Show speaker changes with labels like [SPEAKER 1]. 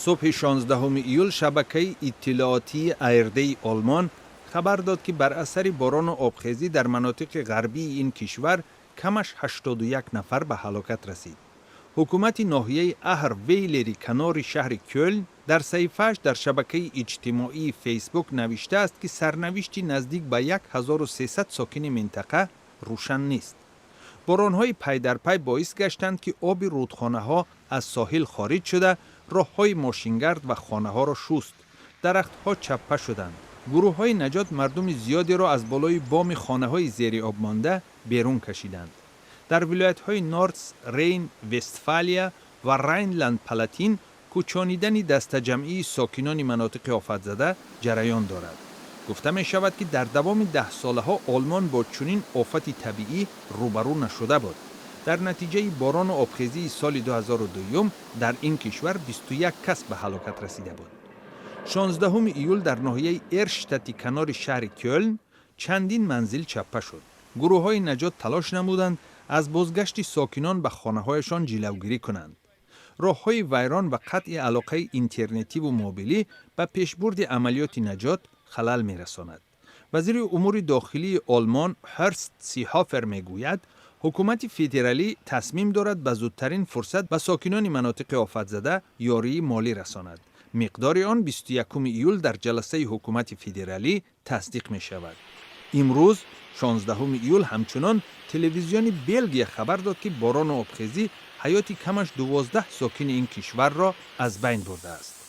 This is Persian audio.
[SPEAKER 1] صبح 16 ایول شبکه اطلاعاتی ایرده آلمان خبر داد که بر اثر باران و آبخیزی در مناطق غربی این کشور کمش 81 نفر به هلاکت رسید. حکومت ناحیه اهر ویلری کنار شهر کلن در صحیفه‌اش در شبکه اجتماعی فیسبوک نوشته است که سرنوشتی نزدیک به 1300 ساکن منطقه روشن نیست. باران‌های پی در پی باعث گشتند که آب رودخانه‌ها از ساحل خارج شده، راه‌های ماشینگرد و خانه‌ها را شست. درخت‌ها چپه شدند. گروه‌های نجات مردم زیادی را از بالای بام خانه‌های زیر آب مانده بیرون کشیدند. در ولایت‌های نورتس، رین، وستفالیا و راینلند پلاتین کوچانیدن دسته جمعی ساکنان مناطق آفت زده جریان دارد. گفته می شود که در دوام 10 ساله ها آلمان با چنین آفت طبیعی روبرو نشده بود. در نتیجه باران و آبخیزی سال 2002 در این کشور 21 کس به هلاکت رسیده بود. 16 ایول در ناحیه ارشتتی کنار شهر کلن چندین منزل چپه شد. گروه های نجات تلاش نمودند از بازگشت ساکنان به خانه هایشان جلوگیری کنند. راه های ویران و قطع علاقه اینترنتی و موبیلی به پیشبرد عملیات نجات خلل می رساند. وزیر امور داخلی آلمان هرست سیهافر می گوید حکومت فدرالی تصمیم دارد به زودترین فرصت به ساکنان مناطق آفت زده یاری مالی رساند. مقدار آن 21 ایول در جلسه حکومت فدرالی تصدیق می شود. امروز 16 ایول همچنان تلویزیون بلژیک خبر داد که باران و آبخیزی حیات کمش 12 ساکن این کشور را از بین برده است.